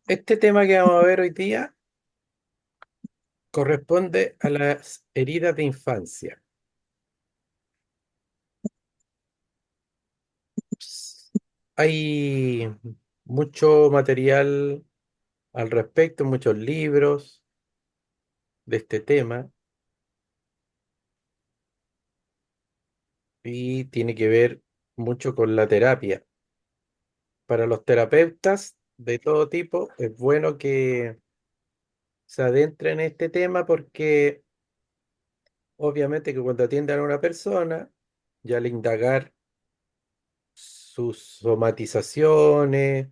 Este tema que vamos a ver hoy día corresponde a las heridas de infancia. Ps- Hay mucho material al respecto, muchos libros de este tema y tiene que ver mucho con la terapia. Para los terapeutas de todo tipo es bueno que se adentren en este tema porque obviamente que cuando atiendan a una persona, ya al indagar sus somatizaciones,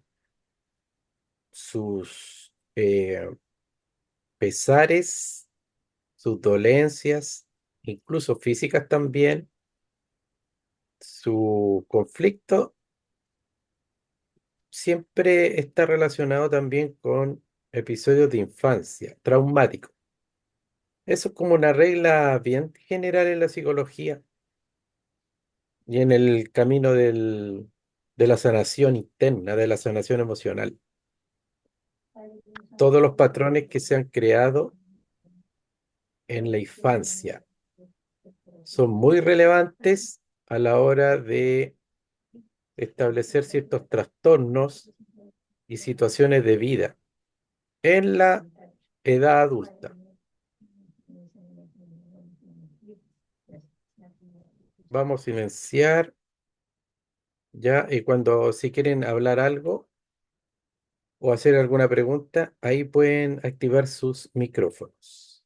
sus pesares, sus dolencias, incluso físicas también, su conflicto, siempre está relacionado también con episodios de infancia, traumáticos. Eso es como una regla bien general en la psicología y en el camino de la sanación interna, de la sanación emocional. Todos los patrones que se han creado en la infancia son muy relevantes a la hora de establecer ciertos trastornos y situaciones de vida en la edad adulta. Vamos a silenciar ya y cuando si quieren hablar algo o hacer alguna pregunta, ahí pueden activar sus micrófonos.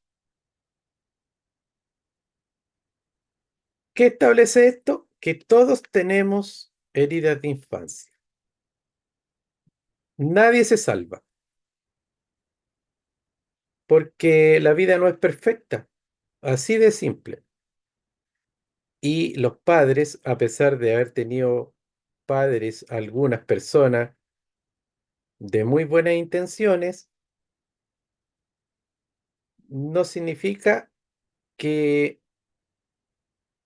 ¿Qué establece esto? Que todos tenemos heridas de infancia. Nadie se salva porque la vida no es perfecta, así de simple. Y los padres, a pesar de haber tenido padres, algunas personas de muy buenas intenciones, no significa que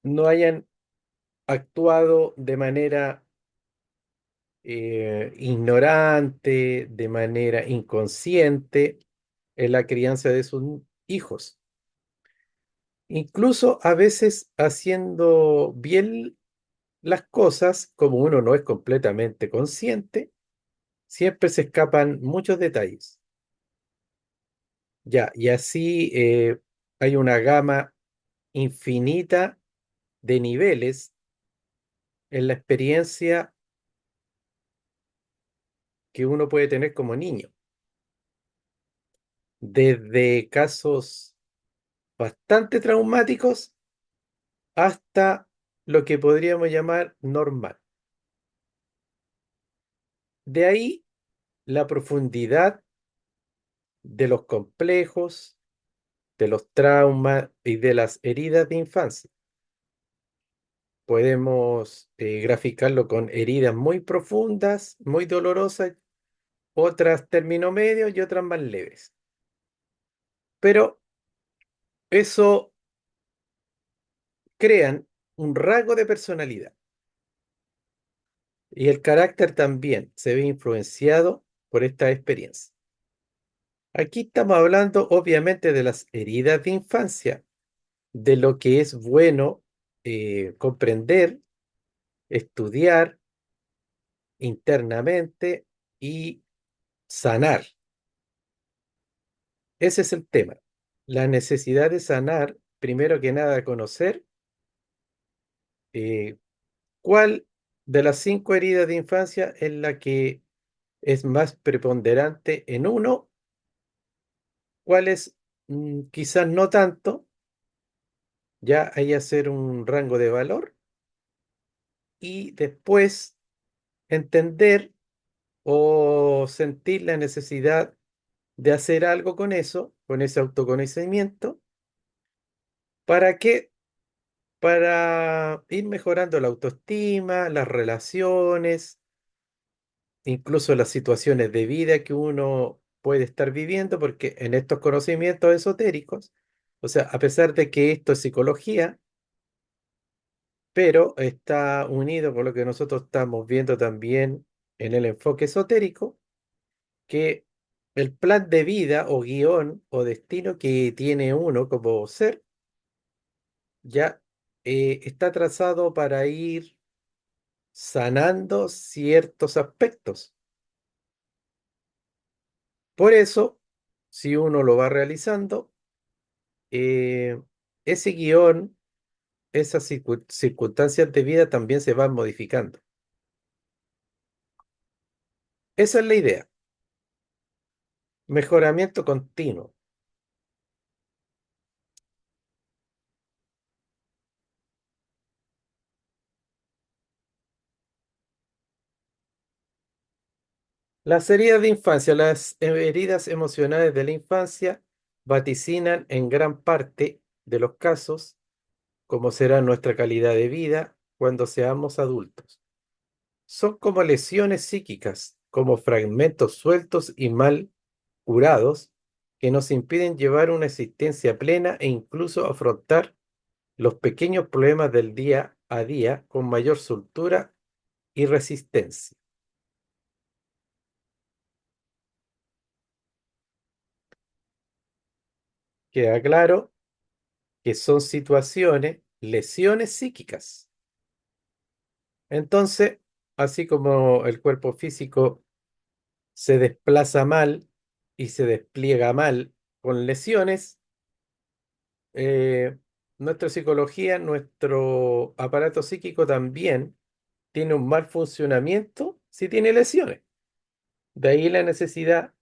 no hayan actuado de manera ignorante, de manera inconsciente en la crianza de sus hijos. Incluso a veces haciendo bien las cosas, como uno no es completamente consciente, siempre se escapan muchos detalles. Ya, y así hay una gama infinita de niveles en la experiencia que uno puede tener como niño, desde casos bastante traumáticos hasta lo que podríamos llamar normal. De ahí la profundidad de los complejos, de los traumas y de las heridas de infancia. Podemos graficarlo con heridas muy profundas, muy dolorosas, otras término medio y otras más leves. Pero eso crean un rasgo de personalidad y el carácter también se ve influenciado por esta experiencia. Aquí estamos hablando obviamente de las heridas de infancia, de lo que es bueno comprender, estudiar internamente y sanar. Ese es el tema. La necesidad de sanar, primero que nada, conocer eh, cuál de las 5 heridas de infancia es la que es más preponderante en uno, cuál es quizás no tanto, ya hay hacer un rango de valor y después entender o sentir la necesidad de hacer algo con eso, con ese autoconocimiento. ¿Para qué? Para ir mejorando la autoestima, las relaciones, incluso las situaciones de vida que uno puede estar viviendo, porque en estos conocimientos esotéricos, o sea, a pesar de que esto es psicología, pero está unido con lo que nosotros estamos viendo también en el enfoque esotérico, que El plan de vida o guión o destino que tiene uno como ser ya está trazado para ir sanando ciertos aspectos. Por eso, si uno lo va realizando, eh, ese guión, esas circunstancias de vida también se van modificando. Esa es la idea, mejoramiento continuo. Las heridas de infancia, las heridas emocionales de la infancia vaticinan en gran parte de los casos cómo será nuestra calidad de vida cuando seamos adultos. Son como lesiones psíquicas, como fragmentos sueltos y mal curados que nos impiden llevar una existencia plena e incluso afrontar los pequeños problemas del día a día con mayor soltura y resistencia. Queda claro que son situaciones, lesiones psíquicas. Entonces, así como el cuerpo físico se desplaza mal y se despliega mal con lesiones, eh, nuestra psicología, nuestro aparato psíquico también tiene un mal funcionamiento si tiene lesiones. De ahí la necesidad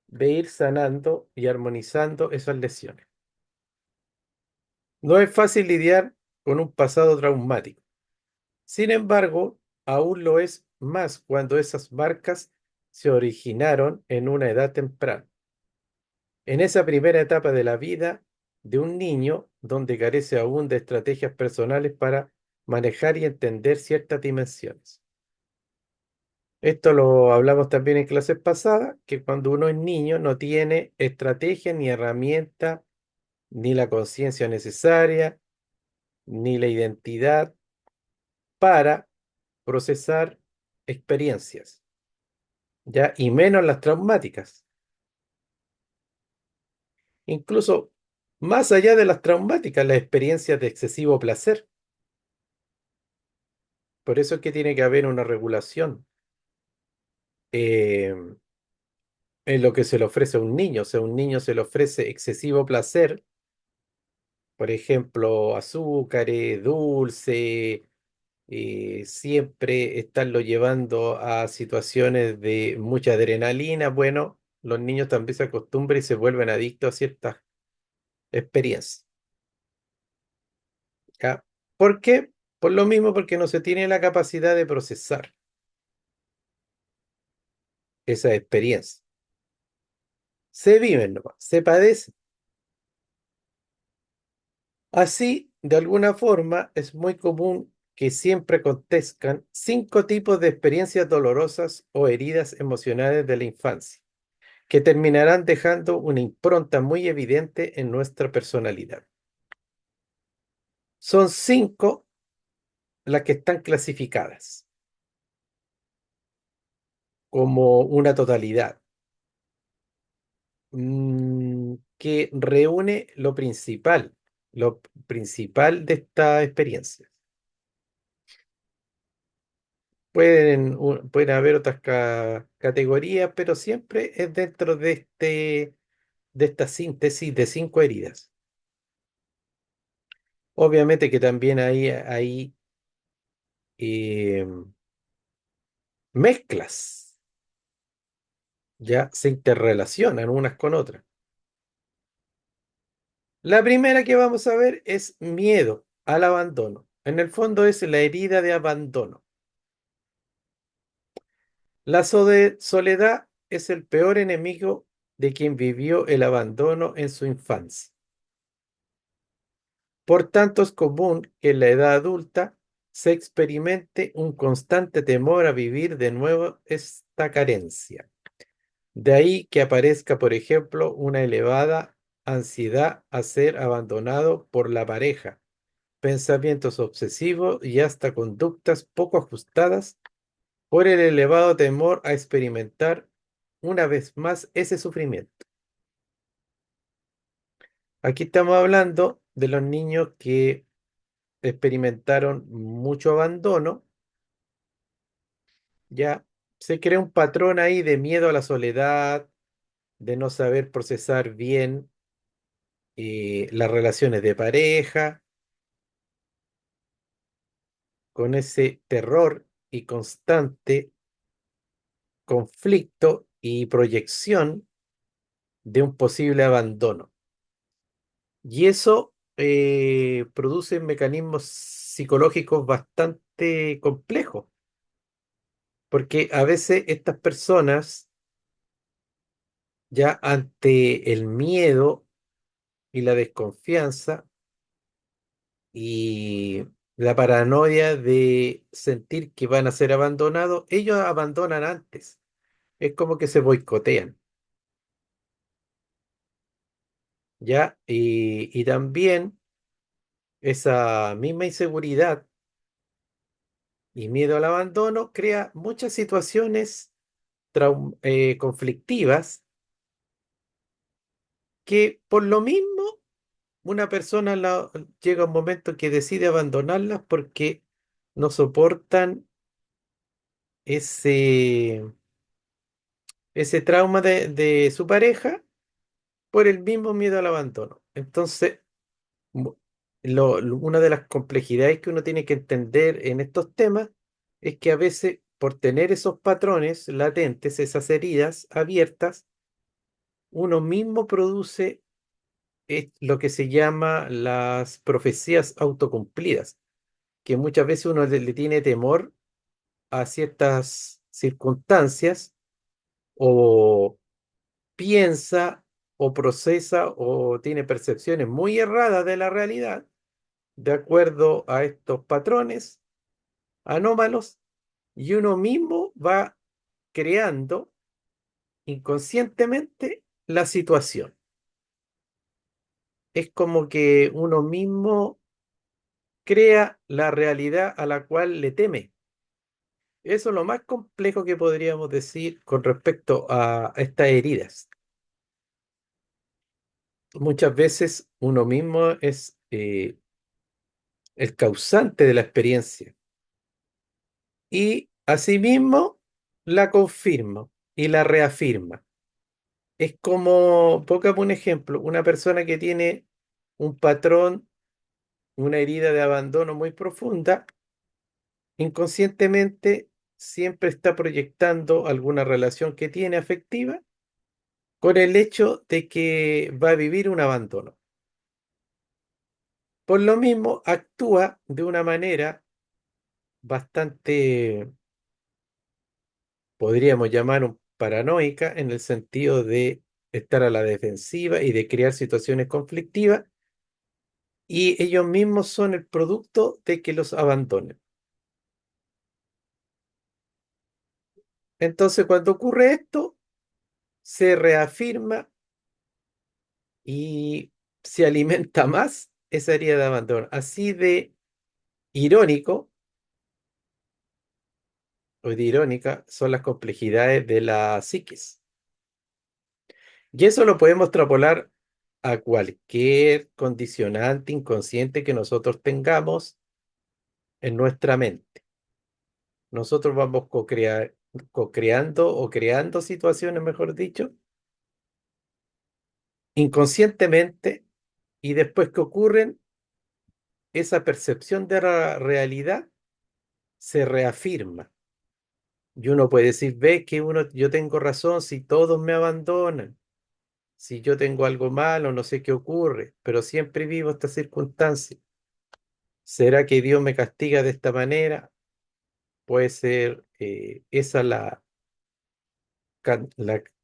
de ir sanando y armonizando esas lesiones. No es fácil lidiar con un pasado traumático. Sin embargo, aún lo es más cuando esas marcas se originaron en una edad temprana. En esa primera etapa de la vida de un niño donde carece aún de estrategias personales para manejar y entender ciertas dimensiones. Esto lo hablamos también en clases pasadas, que cuando uno es niño no tiene estrategia ni herramienta, ni la conciencia necesaria, ni la identidad para procesar experiencias, ya, y menos las traumáticas. Incluso más allá de las traumáticas, las experiencias de excesivo placer. Por eso es que tiene que haber una regulación eh, en lo que se le ofrece a un niño. O sea, a un niño se le ofrece excesivo placer, por ejemplo, azúcares, dulce, siempre estarlo llevando a situaciones de mucha adrenalina. Bueno, los niños también se acostumbran y se vuelven adictos a ciertas experiencias. ¿Ya? ¿Por qué? Por lo mismo, porque no se tiene la capacidad de procesar esa experiencia. Se viven nomás, se padecen. Así, de alguna forma, es muy común que siempre acontezcan 5 tipos de experiencias dolorosas o heridas emocionales de la infancia, que terminarán dejando una impronta muy evidente en nuestra personalidad. Son 5 las que están clasificadas como una totalidad, que reúne lo principal de esta experiencia. Pueden haber otras categorías, pero siempre es dentro de esta síntesis de 5 heridas. Obviamente que también hay eh, mezclas, ya se interrelacionan unas con otras. La primera que vamos a ver es miedo al abandono. En el fondo es la herida de abandono. La soledad es el peor enemigo de quien vivió el abandono en su infancia. Por tanto, es común que en la edad adulta se experimente un constante temor a vivir de nuevo esta carencia. De ahí que aparezca, por ejemplo, una elevada ansiedad a ser abandonado por la pareja, pensamientos obsesivos y hasta conductas poco ajustadas por el elevado temor a experimentar una vez más ese sufrimiento. Aquí estamos hablando de los niños que experimentaron mucho abandono, ya se crea un patrón ahí de miedo a la soledad, de no saber procesar bien las relaciones de pareja, con ese terror y constante conflicto y proyección de un posible abandono. Y eso produce mecanismos psicológicos bastante complejos, porque a veces estas personas, ya ante el miedo y la desconfianza y la paranoia de sentir que van a ser abandonados, ellos abandonan antes. Es como que se boicotean, ¿ya? Y también esa misma inseguridad y miedo al abandono crea muchas situaciones conflictivas que por lo mismo una persona llega a un momento que decide abandonarlas porque no soportan ese, ese trauma de su pareja por el mismo miedo al abandono. Entonces, mu- una de las complejidades que uno tiene que entender en estos temas es que a veces por tener esos patrones latentes, esas heridas abiertas, uno mismo produce lo que se llama las profecías autocumplidas, que muchas veces uno le tiene temor a ciertas circunstancias o piensa o procesa o tiene percepciones muy erradas de la realidad de acuerdo a estos patrones anómalos y uno mismo va creando inconscientemente la situación. Es como que uno mismo crea la realidad a la cual le teme. Eso es lo más complejo que podríamos decir con respecto a estas heridas. Muchas veces uno mismo es el causante de la experiencia y asimismo la confirma y la reafirma. Es como, póngame un ejemplo, una persona que tiene un patrón, una herida de abandono muy profunda, inconscientemente siempre está proyectando alguna relación que tiene afectiva con el hecho de que va a vivir un abandono. Por lo mismo, actúa de una manera bastante, podríamos llamar paranoica, en el sentido de estar a la defensiva y de crear situaciones conflictivas, y ellos mismos son el producto de que los abandonen. Entonces, cuando ocurre esto, se reafirma y se alimenta más esa herida de abandono. Así de irónico o de irónica son las complejidades de la psiquis. Y eso lo podemos extrapolar a cualquier condicionante inconsciente que nosotros tengamos en nuestra mente. Nosotros vamos co-creando o creando situaciones, mejor dicho, inconscientemente, y después que ocurren, esa percepción de la realidad se reafirma. Y uno puede decir, ve que yo tengo razón si todos me abandonan, si yo tengo algo malo, no sé qué ocurre, pero siempre vivo esta circunstancia. ¿Será que Dios me castiga de esta manera? Puede ser esa la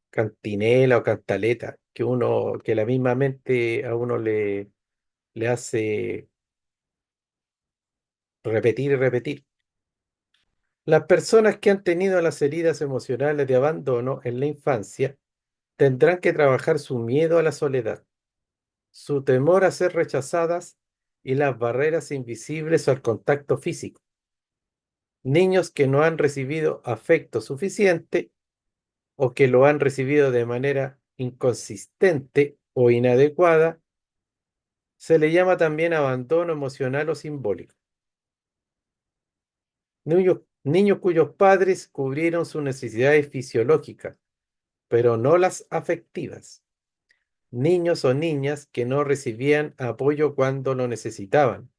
cantinela o cantaleta que la misma mente a uno le hace repetir y repetir. Las personas que han tenido las heridas emocionales de abandono en la infancia tendrán que trabajar su miedo a la soledad, su temor a ser rechazadas y las barreras invisibles al contacto físico. Niños que no han recibido afecto suficiente o que lo han recibido de manera inconsistente o inadecuada, se le llama también abandono emocional o simbólico. Niños cuyos padres cubrieron sus necesidades fisiológicas, pero no las afectivas. Niños o niñas que no recibían apoyo cuando lo necesitaban,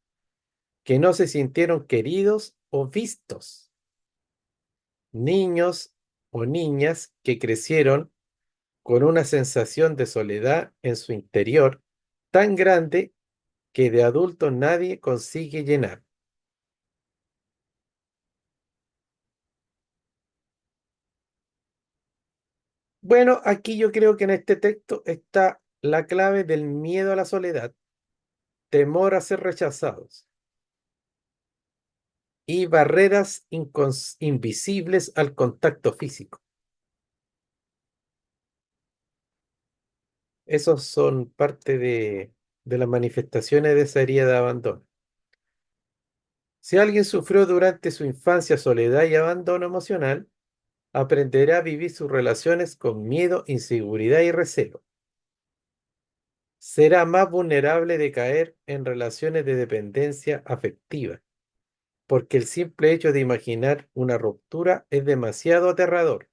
que no se sintieron queridos o vistos. Niños o niñas que crecieron con una sensación de soledad en su interior tan grande que de adultos nadie consigue llenar. Bueno, aquí yo creo que en este texto está la clave del miedo a la soledad, temor a ser rechazados y barreras invisibles al contacto físico. Esos son parte de las manifestaciones de esa herida de abandono. Si alguien sufrió durante su infancia soledad y abandono emocional, aprenderá a vivir sus relaciones con miedo, inseguridad y recelo. Será más vulnerable de caer en relaciones de dependencia afectiva, porque el simple hecho de imaginar una ruptura es demasiado aterrador.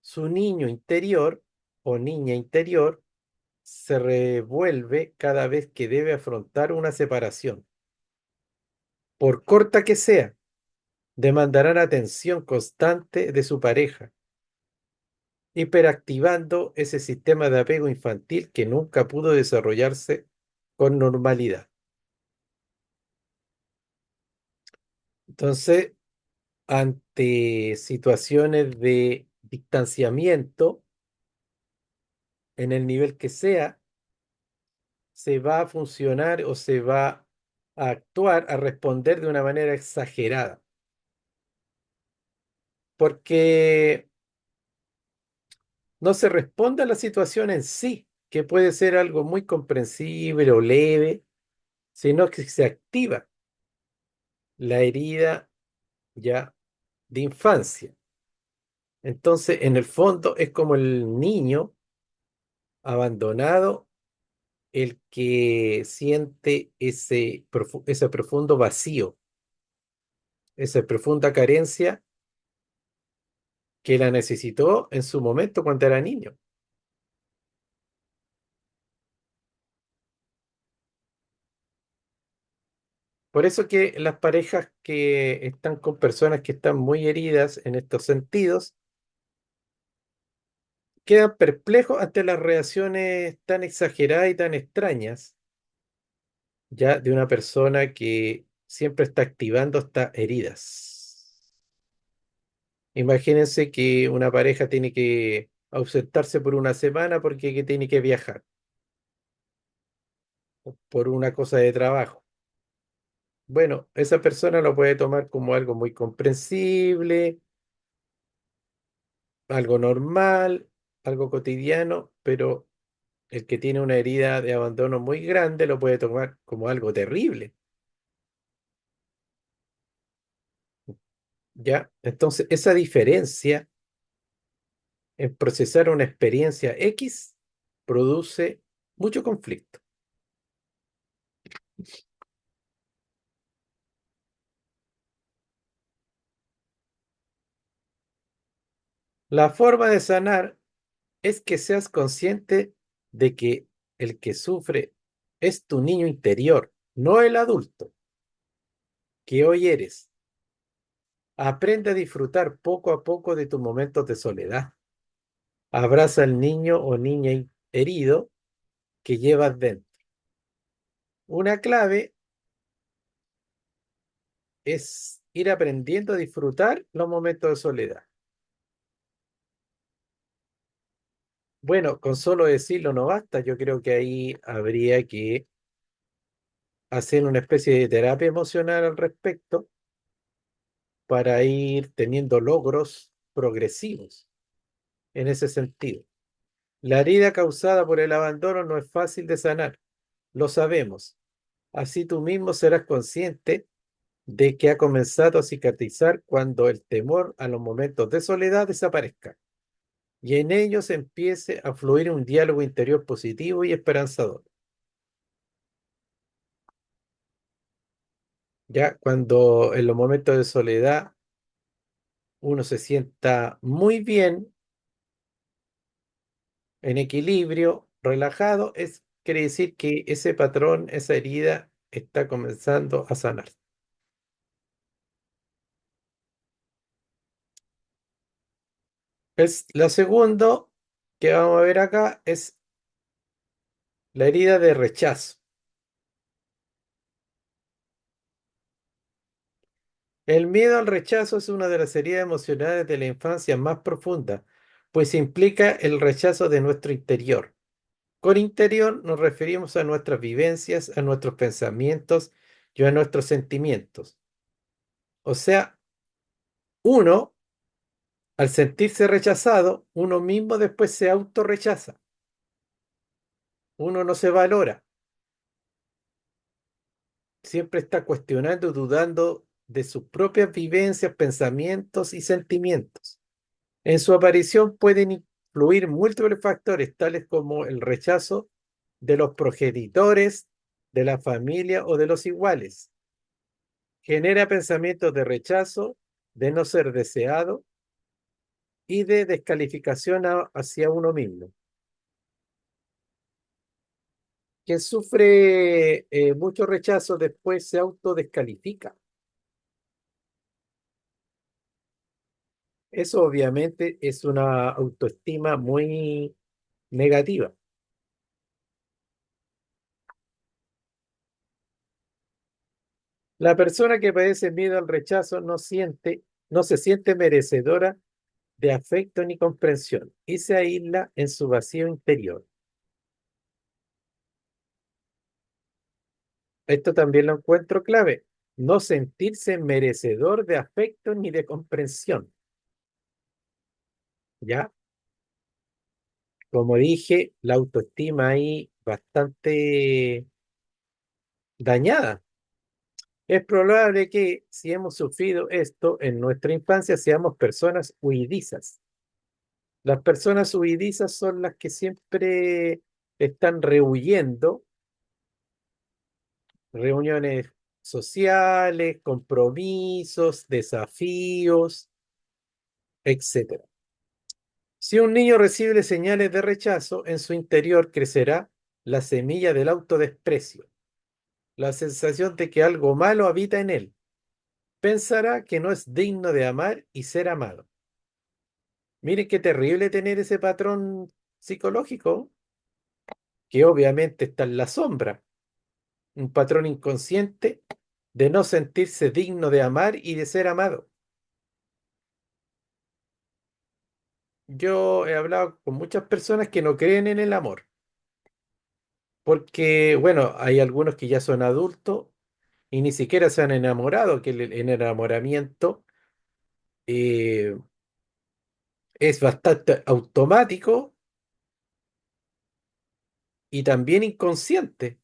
Su niño interior o niña interior se revuelve cada vez que debe afrontar una separación. Por corta que sea, demandarán atención constante de su pareja, hiperactivando ese sistema de apego infantil que nunca pudo desarrollarse con normalidad. Entonces, ante situaciones de distanciamiento, en el nivel que sea, se va a funcionar o se va a actuar, a responder de una manera exagerada, porque no se responde a la situación en sí, que puede ser algo muy comprensible o leve, sino que se activa la herida ya de infancia. Entonces, en el fondo, es como el niño abandonado el que siente ese profundo vacío, esa profunda carencia que la necesitó en su momento cuando era niño. Por eso que las parejas que están con personas que están muy heridas en estos sentidos, quedan perplejos ante las reacciones tan exageradas y tan extrañas, ya de una persona que siempre está activando estas heridas. Imagínense que una pareja tiene que ausentarse por una semana porque que tiene que viajar o por una cosa de trabajo. Bueno, esa persona lo puede tomar como algo muy comprensible, algo normal, algo cotidiano, pero el que tiene una herida de abandono muy grande lo puede tomar como algo terrible, ¿ya? Entonces, esa diferencia en procesar una experiencia X produce mucho conflicto. La forma de sanar es que seas consciente de que el que sufre es tu niño interior, no el adulto que hoy eres. Aprende a disfrutar poco a poco de tus momentos de soledad. Abraza al niño o niña herido que llevas dentro. Una clave es ir aprendiendo a disfrutar los momentos de soledad. Bueno, con solo decirlo no basta. Yo creo que ahí habría que hacer una especie de terapia emocional al respecto para ir teniendo logros progresivos en ese sentido. La herida causada por el abandono no es fácil de sanar, lo sabemos. Así tú mismo serás consciente de que ha comenzado a cicatrizar cuando el temor a los momentos de soledad desaparezca. y en ellos empiece a fluir un diálogo interior positivo y esperanzador. Ya cuando en los momentos de soledad uno se sienta muy bien, en equilibrio, relajado, quiere decir que ese patrón, esa herida está comenzando a sanar. Lo segundo que vamos a ver acá es la herida de rechazo. El miedo al rechazo es una de las heridas emocionales de la infancia más profundas, pues implica el rechazo de nuestro interior. Con interior nos referimos a nuestras vivencias, a nuestros pensamientos y a nuestros sentimientos. O sea, uno, al sentirse rechazado, uno mismo después se autorrechaza. Uno no se valora, siempre está cuestionando, dudando de sus propias vivencias, pensamientos y sentimientos. En su aparición pueden influir múltiples factores, tales como el rechazo de los progenitores, de la familia o de los iguales. Genera pensamientos de rechazo, de no ser deseado y de descalificación hacia uno mismo. Quien sufre mucho rechazo después se autodescalifica. Eso obviamente es una autoestima muy negativa. La persona que padece miedo al rechazo no se siente merecedora de afecto ni comprensión y se aísla en su vacío interior. Esto también lo encuentro clave. No sentirse merecedor de afecto ni de comprensión. ¿Ya? Como dije, la autoestima ahí bastante dañada. Es probable que si hemos sufrido esto en nuestra infancia seamos personas huidizas. Las personas huidizas son las que siempre están rehuyendo reuniones sociales, compromisos, desafíos, etcétera. Si un niño recibe señales de rechazo, en su interior crecerá la semilla del autodesprecio, la sensación de que algo malo habita en él. Pensará que no es digno de amar y ser amado. Miren qué terrible tener ese patrón psicológico, que obviamente está en la sombra, un patrón inconsciente de no sentirse digno de amar y de ser amado. Yo he hablado con muchas personas que no creen en el amor, porque, bueno, hay algunos que ya son adultos y ni siquiera se han enamorado, que el enamoramiento eh, es bastante automático y también inconsciente.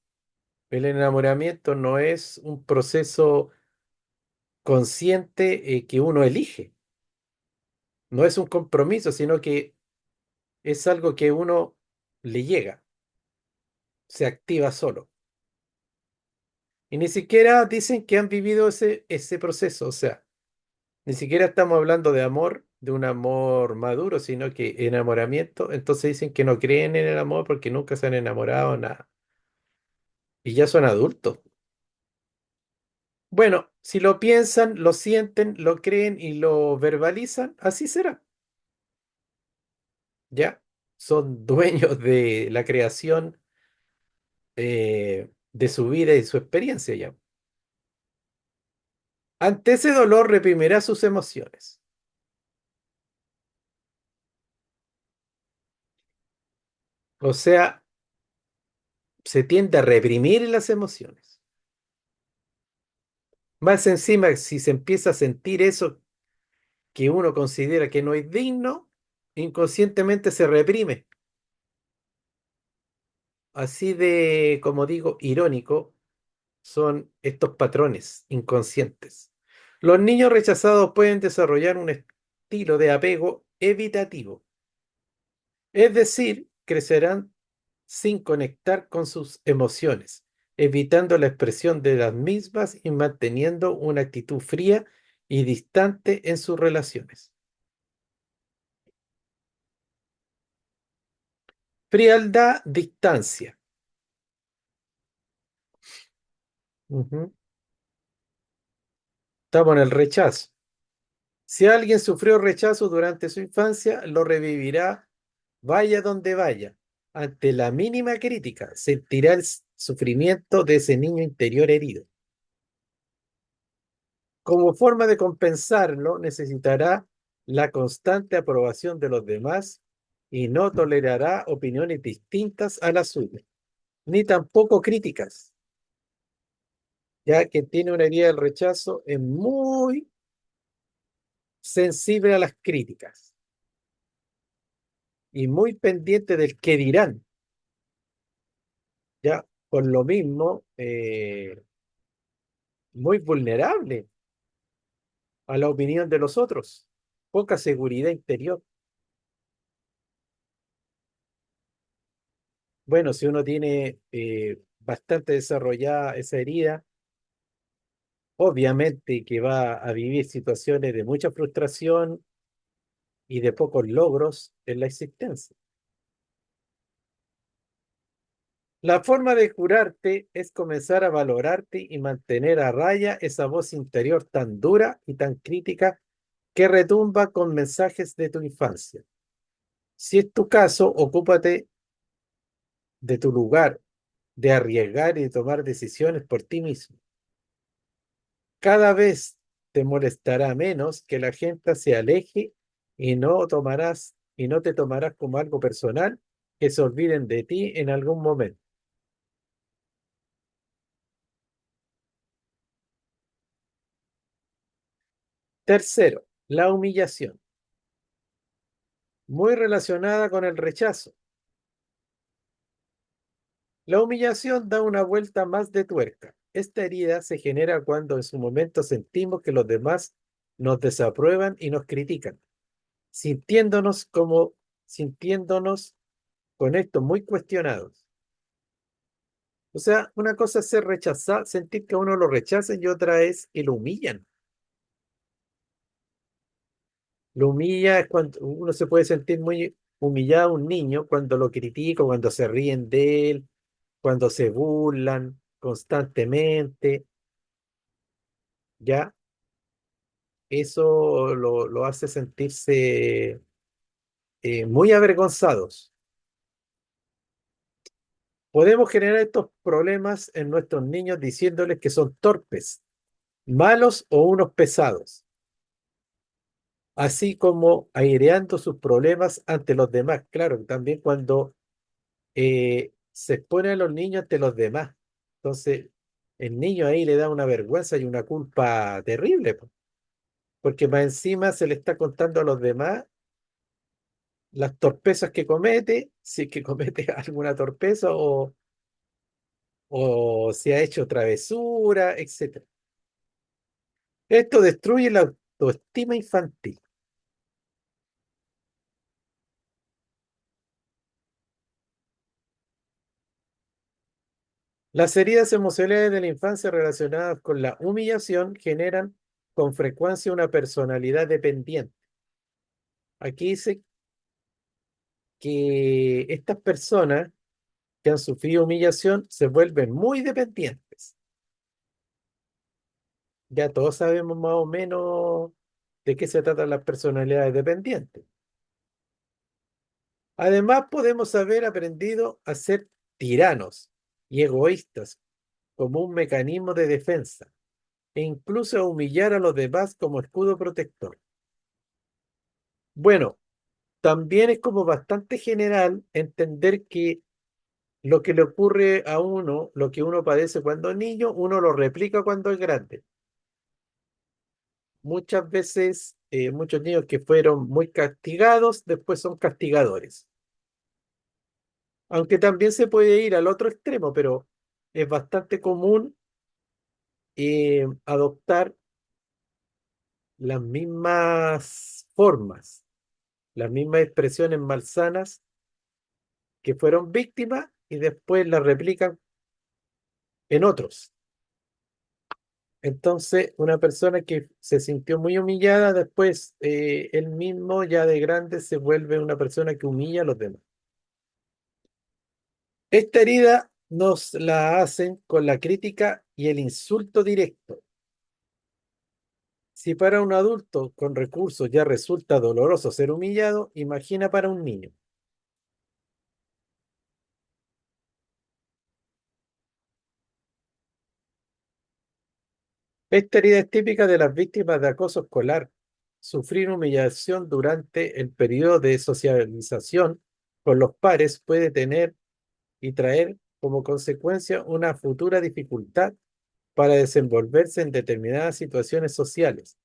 El enamoramiento no es un proceso consciente que uno elige, no es un compromiso, sino que es algo que uno le llega, se activa solo. Y ni siquiera dicen que han vivido ese proceso, o sea, ni siquiera estamos hablando de amor, de un amor maduro, sino que enamoramiento. Entonces dicen que no creen en el amor porque nunca se han enamorado, nada. Y ya son adultos. Bueno, si lo piensan, lo sienten, lo creen y lo verbalizan, así será. ¿Ya? Son dueños de la creación de su vida y su experiencia ya. Ante ese dolor reprimirá sus emociones. O sea, se tiende a reprimir las emociones. Más encima, si se empieza a sentir eso que uno considera que no es digno, inconscientemente se reprime. Así de, como digo, irónico son estos patrones inconscientes. Los niños rechazados pueden desarrollar un estilo de apego evitativo. Es decir, crecerán sin conectar con sus emociones, evitando la expresión de las mismas y manteniendo una actitud fría y distante en sus relaciones. Frialdad, distancia. Ujú. Estamos en el rechazo. Si alguien sufrió rechazo durante su infancia, lo revivirá vaya donde vaya. Ante la mínima crítica, sentirá el sufrimiento de ese niño interior herido. Como forma de compensarlo, necesitará la constante aprobación de los demás y no tolerará opiniones distintas a las suyas, ni tampoco críticas, ya que tiene una herida del rechazo, es muy sensible a las críticas y muy pendiente del qué dirán, ya por lo mismo, muy vulnerable a la opinión de los otros, poca seguridad interior. Bueno, si uno tiene bastante desarrollada esa herida, obviamente que va a vivir situaciones de mucha frustración y de pocos logros en la existencia. La forma de curarte es comenzar a valorarte y mantener a raya esa voz interior tan dura y tan crítica que retumba con mensajes de tu infancia. Si es tu caso, ocúpate de tu lugar, de arriesgar y de tomar decisiones por ti mismo. Cada vez te molestará menos que la gente se aleje y no te tomarás como algo personal que se olviden de ti en algún momento. Tercero, la humillación, muy relacionada con el rechazo. La humillación da una vuelta más de tuerca. Esta herida se genera cuando en su momento sentimos que los demás nos desaprueban y nos critican, sintiéndonos como sintiéndonos con esto muy cuestionados. O sea, una cosa es ser rechazado, sentir que a uno lo rechazan y otra es que lo humillan. Lo humilla es cuando uno se puede sentir muy humillado a un niño cuando lo critica, cuando se ríen de él, cuando se burlan constantemente, ¿ya? Eso lo hace sentirse muy avergonzados. Podemos generar estos problemas en nuestros niños diciéndoles que son torpes, malos o unos pesados, así como aireando sus problemas ante los demás. Claro, también cuando se expone a los niños ante los demás. Entonces, el niño ahí le da una vergüenza y una culpa terrible, po, porque más encima se le está contando a los demás las torpezas que comete, si es que comete alguna torpeza o si ha hecho travesura, etcétera. Esto destruye la autoestima infantil. Las heridas emocionales de la infancia relacionadas con la humillación generan con frecuencia una personalidad dependiente. Aquí dice que estas personas que han sufrido humillación se vuelven muy dependientes. Ya todos sabemos más o menos de qué se tratan las personalidades dependientes. Además, podemos haber aprendido a ser tiranos y egoístas como un mecanismo de defensa e incluso a humillar a los demás como escudo protector. Bueno, también es como bastante general entender que lo que le ocurre a uno, lo que uno padece cuando es niño, uno lo replica cuando es grande. Muchas veces, muchos niños que fueron muy castigados, después son castigadores. Aunque también se puede ir al otro extremo, pero es bastante común adoptar las mismas formas, las mismas expresiones malsanas que fueron víctimas y después la replican en otros. Entonces, una persona que se sintió muy humillada, después él mismo ya de grande se vuelve una persona que humilla a los demás. Esta herida nos la hacen con la crítica y el insulto directo. Si para un adulto con recursos ya resulta doloroso ser humillado, imagina para un niño. Esta herida es típica de las víctimas de acoso escolar. Sufrir humillación durante el periodo de socialización con los pares puede tener y traer como consecuencia una futura dificultad para desenvolverse en determinadas situaciones sociales.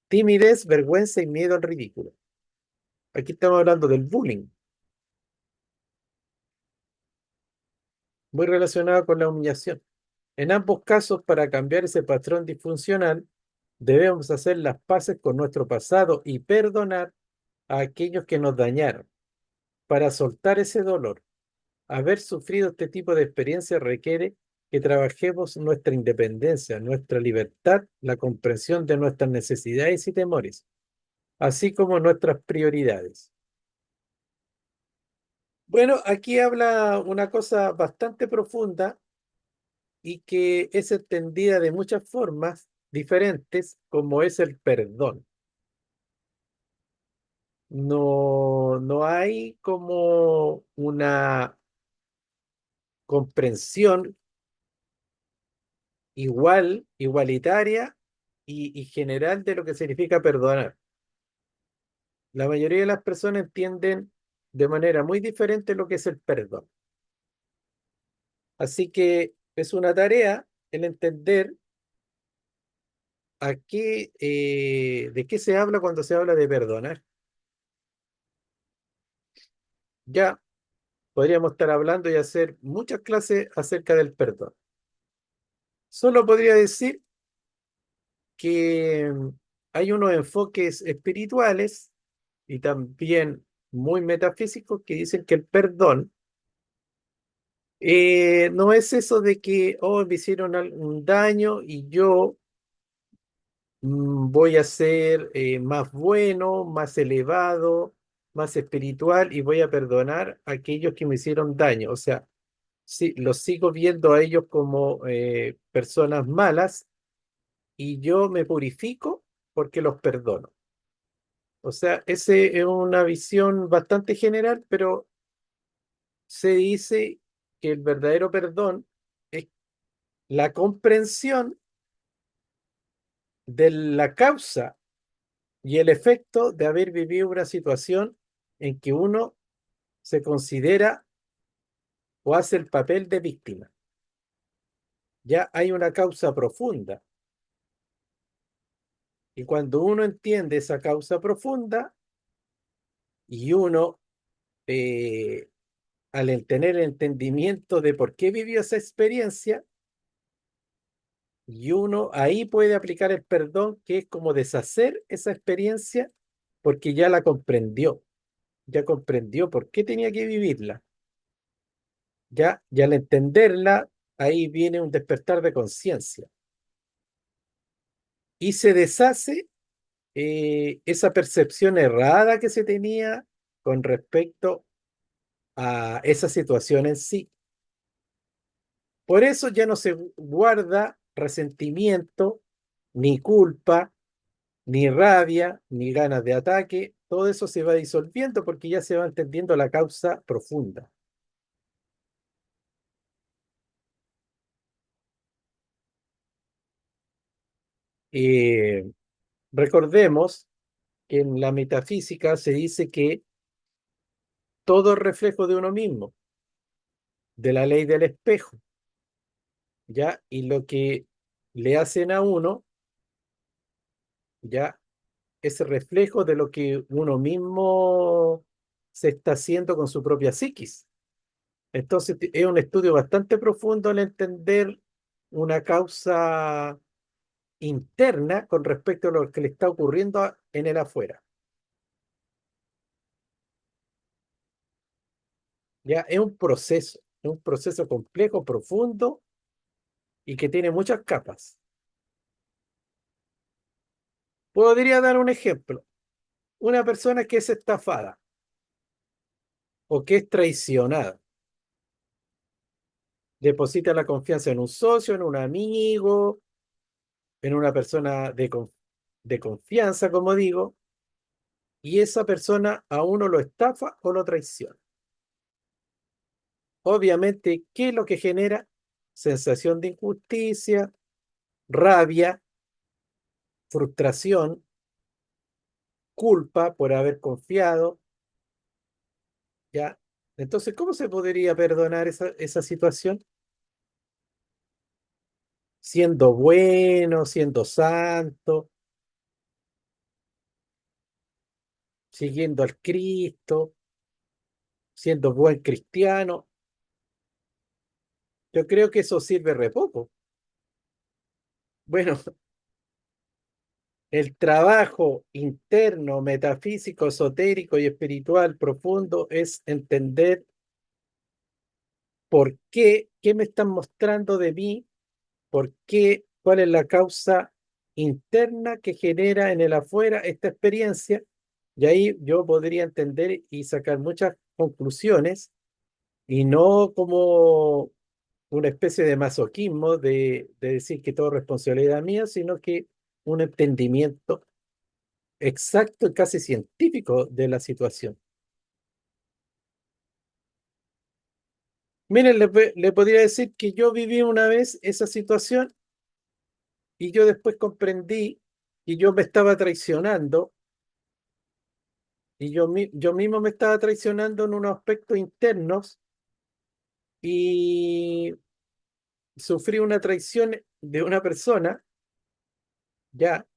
Timidez, vergüenza y miedo al ridículo. Aquí estamos hablando del bullying, muy relacionado con la humillación. En ambos casos, para cambiar ese patrón disfuncional, debemos hacer las paces con nuestro pasado y perdonar a aquellos que nos dañaron. Para soltar ese dolor, haber sufrido este tipo de experiencia requiere que trabajemos nuestra independencia, nuestra libertad, la comprensión de nuestras necesidades y temores, así como nuestras prioridades. Bueno, aquí habla una cosa bastante profunda y que es entendida de muchas formas diferentes, como es el perdón. No hay como una comprensión igualitaria y general de lo que significa perdonar. La mayoría de las personas entienden de manera muy diferente lo que es el perdón. Así que es una tarea el entender de qué se habla cuando se habla de perdonar. Ya podríamos estar hablando y hacer muchas clases acerca del perdón. Solo podría decir que hay unos enfoques espirituales y también muy metafísicos que dicen que el perdón no es eso de que, oh, me hicieron un daño y yo voy a ser más bueno, más elevado, más espiritual y voy a perdonar a aquellos que me hicieron daño. O sea, sí, los sigo viendo a ellos como personas malas y yo me purifico porque los perdono. O sea, ese es una visión bastante general, pero se dice que el verdadero perdón es la comprensión de la causa y el efecto de haber vivido una situación en que uno se considera o hace el papel de víctima. Ya hay una causa profunda y cuando uno entiende esa causa profunda y uno eh, tener el entendimiento de por qué vivió esa experiencia, y uno ahí puede aplicar el perdón, que es como deshacer esa experiencia porque ya comprendió por qué tenía que vivirla. Ya al entenderla, ahí viene un despertar de conciencia y se deshace esa percepción errada que se tenía con respecto a esa situación en sí. Por eso ya no se guarda resentimiento, ni culpa, ni rabia, ni ganas de ataque. Todo eso se va disolviendo porque ya se va entendiendo la causa profunda. Eh, Recordemos que en la metafísica se dice que todo es reflejo de uno mismo, de la ley del espejo, ¿ya? Y lo que le hacen a uno, ¿ya? Es reflejo de lo que uno mismo se está haciendo con su propia psiquis. Entonces, es un estudio bastante profundo al entender una causa interna con respecto a lo que le está ocurriendo en el afuera. Ya es un proceso complejo, profundo y que tiene muchas capas. Podría dar un ejemplo. Una persona que es estafada o que es traicionada, deposita la confianza en un socio, en un amigo, en una persona de confianza, como digo, y esa persona a uno lo estafa o lo traiciona. Obviamente, ¿qué es lo que genera? Sensación de injusticia, rabia, frustración, culpa por haber confiado, ¿ya? Entonces, ¿cómo se podría perdonar esa situación? Siendo bueno, siendo santo, siguiendo al Cristo, siendo buen cristiano. Yo creo que eso sirve re poco. Bueno, el trabajo interno, metafísico, esotérico y espiritual profundo es entender por qué me están mostrando de mí, por qué, cuál es la causa interna que genera en el afuera esta experiencia. Y ahí yo podría entender y sacar muchas conclusiones y no como una especie de masoquismo de decir que todo es responsabilidad mía, sino que un entendimiento exacto y casi científico de la situación. Miren, le podría decir que yo viví una vez esa situación y yo después comprendí que yo me estaba traicionando y yo mismo me estaba traicionando en unos aspectos internos y sufrí una traición de una persona, ya,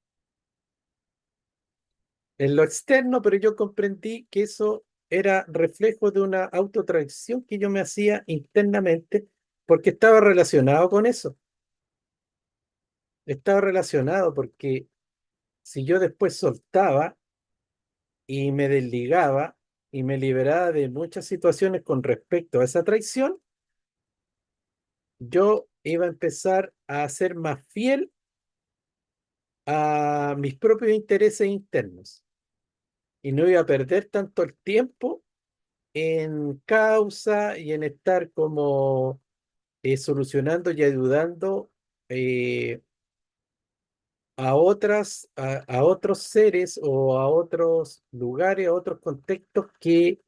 en lo externo, pero yo comprendí que eso era reflejo de una autotraición que yo me hacía internamente porque estaba relacionado con eso. Estaba relacionado porque si yo después soltaba y me desligaba y me liberaba de muchas situaciones con respecto a esa traición, yo iba a empezar a ser más fiel a mis propios intereses internos y no iba a perder tanto el tiempo en causa y en estar como solucionando y ayudando eh, a otros seres o a otros lugares, a otros contextos que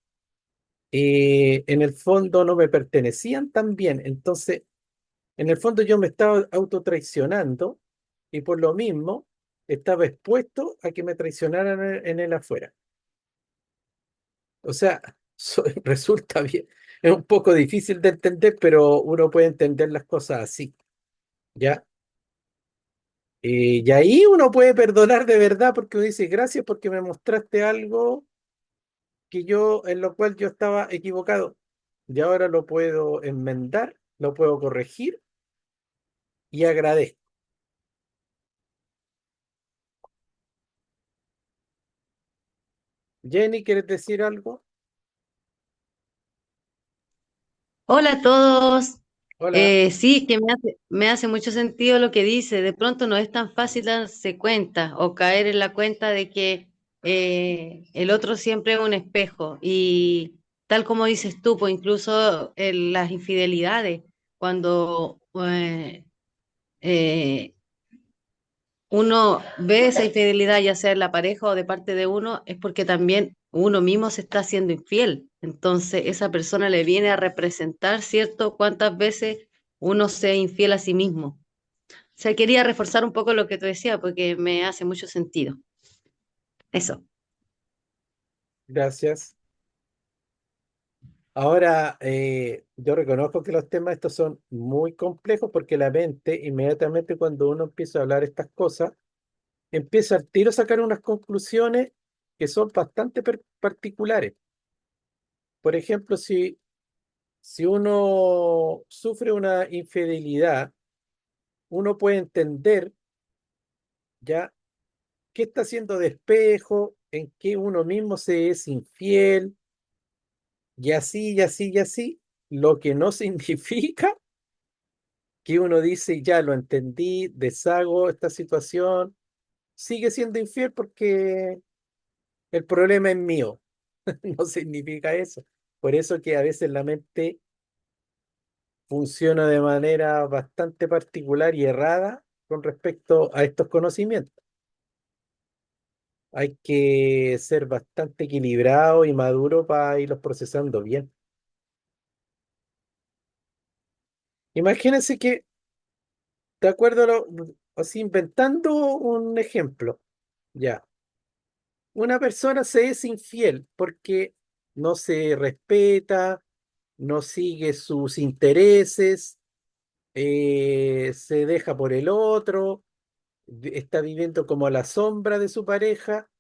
en el fondo no me pertenecían tan bien. Entonces, en el fondo yo me estaba autotraicionando y por lo mismo estaba expuesto a que me traicionaran en el afuera. O sea, resulta bien, es un poco difícil de entender, pero uno puede entender las cosas así, ¿ya? Y ahí uno puede perdonar de verdad porque uno dice, gracias porque me mostraste algo que yo, en lo cual yo estaba equivocado. Y ahora lo puedo enmendar, lo puedo corregir y agradezco. Jenny, ¿quieres decir algo? Hola a todos. Hola. Sí, que me hace mucho sentido lo que dice. De pronto no es tan fácil darse cuenta o caer en la cuenta de que el otro siempre es un espejo. Y tal como dices tú, pues incluso en las infidelidades, cuando eh, uno ve esa infidelidad, ya sea en la pareja o de parte de uno, es porque también uno mismo se está haciendo infiel. Entonces, esa persona le viene a representar, ¿cierto?, cuántas veces uno se infiel a sí mismo. O sea, quería reforzar un poco lo que tú decías porque me hace mucho sentido. Eso. Gracias. Ahora, yo reconozco que los temas estos son muy complejos porque la mente, inmediatamente cuando uno empieza a hablar estas cosas, empieza al tiro a sacar unas conclusiones que son bastante particulares. Por ejemplo, si uno sufre una infidelidad, uno puede entender ya qué está haciendo de espejo, en qué uno mismo se es infiel, y así, y así, y así, lo que no significa que uno dice, ya lo entendí, deshago esta situación, sigue siendo infiel porque el problema es mío. No significa eso. Por eso que a veces la mente funciona de manera bastante particular y errada con respecto a estos conocimientos. Hay que ser bastante equilibrado y maduro para irlos procesando bien. Imagínense que, de acuerdo a así inventando un ejemplo, ya, una persona se es infiel porque no se respeta, no sigue sus intereses, se deja por el otro, está viviendo como a la sombra de su pareja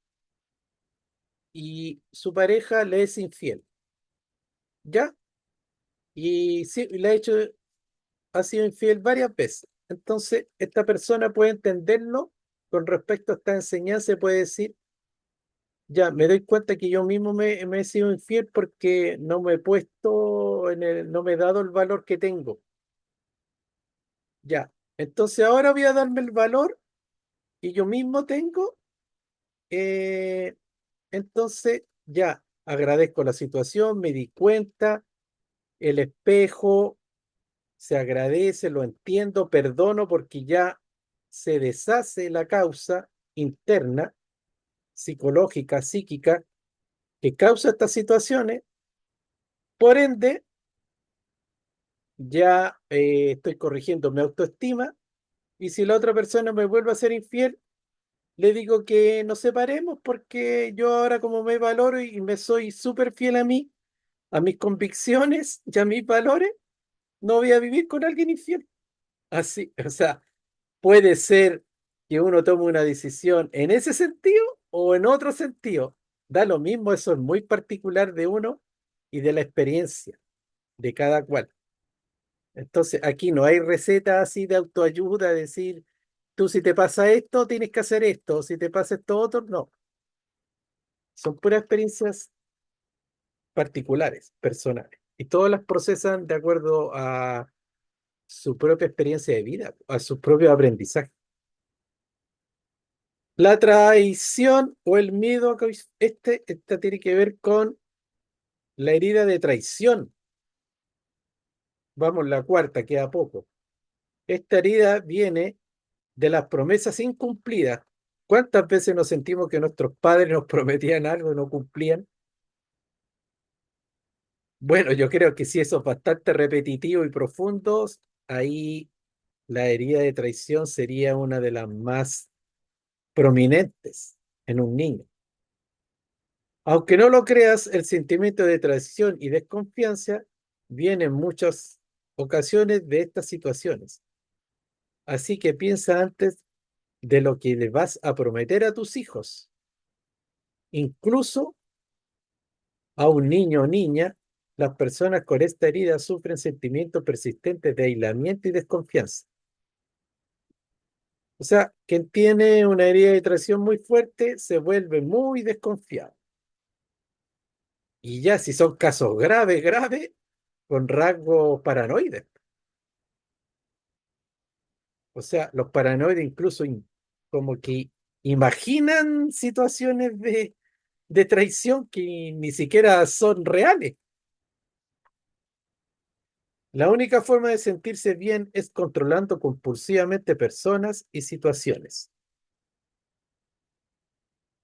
y su pareja le es infiel, ¿ya? Y sí, le ha sido infiel varias veces. Entonces, esta persona puede entenderlo con respecto a esta enseñanza y puede decir, ya, me doy cuenta que yo mismo me he sido infiel porque no me he puesto no me he dado el valor que tengo. Ya, entonces ahora voy a darme el valor que yo mismo tengo. eh, entonces, ya, agradezco la situación, me di cuenta, el espejo, se agradece, lo entiendo, perdono porque ya se deshace la causa interna, psicológica, psíquica, que causa estas situaciones. Por ende, ya estoy corrigiendo mi autoestima y si la otra persona me vuelve a ser infiel, le digo que nos separemos porque yo ahora como me valoro y me soy súper fiel a mí, a mis convicciones y a mis valores, no voy a vivir con alguien infiel. Así, o sea, puede ser que uno tome una decisión en ese sentido o en otro sentido. Da lo mismo, eso es muy particular de uno y de la experiencia de cada cual. Entonces, aquí no hay receta así de autoayuda, decir, tú si te pasa esto, tienes que hacer esto, si te pasa esto otro, no. Son puras experiencias particulares, personales. Y todas las procesan de acuerdo a su propia experiencia de vida, a su propio aprendizaje. La traición o el miedo, esta tiene que ver con la herida de traición. Vamos, la cuarta, queda poco. Esta herida viene de las promesas incumplidas. ¿Cuántas veces nos sentimos que nuestros padres nos prometían algo y no cumplían? Bueno, yo creo que si eso es bastante repetitivo y profundo, ahí la herida de traición sería una de las más prominentes en un niño. Aunque no lo creas, el sentimiento de traición y desconfianza viene en muchas ocasiones de estas situaciones. Así que piensa antes de lo que le vas a prometer a tus hijos. Incluso a un niño o niña, las personas con esta herida sufren sentimientos persistentes de aislamiento y desconfianza. O sea, quien tiene una herida de traición muy fuerte se vuelve muy desconfiado. Y ya si son casos graves, graves, con rasgos paranoides. O sea, los paranoides incluso como que imaginan situaciones de traición que ni siquiera son reales. La única forma de sentirse bien es controlando compulsivamente personas y situaciones.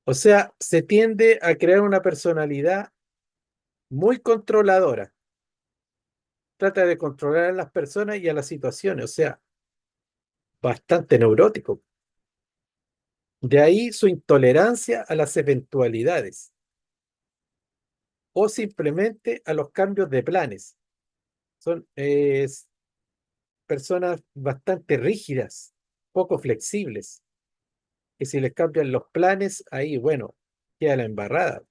O sea, se tiende a crear una personalidad muy controladora. Trata de controlar a las personas y a las situaciones, o sea, bastante neurótico. De ahí su intolerancia a las eventualidades o simplemente a los cambios de planes. Son personas bastante rígidas, poco flexibles, que si les cambian los planes, ahí, bueno, queda la embarrada.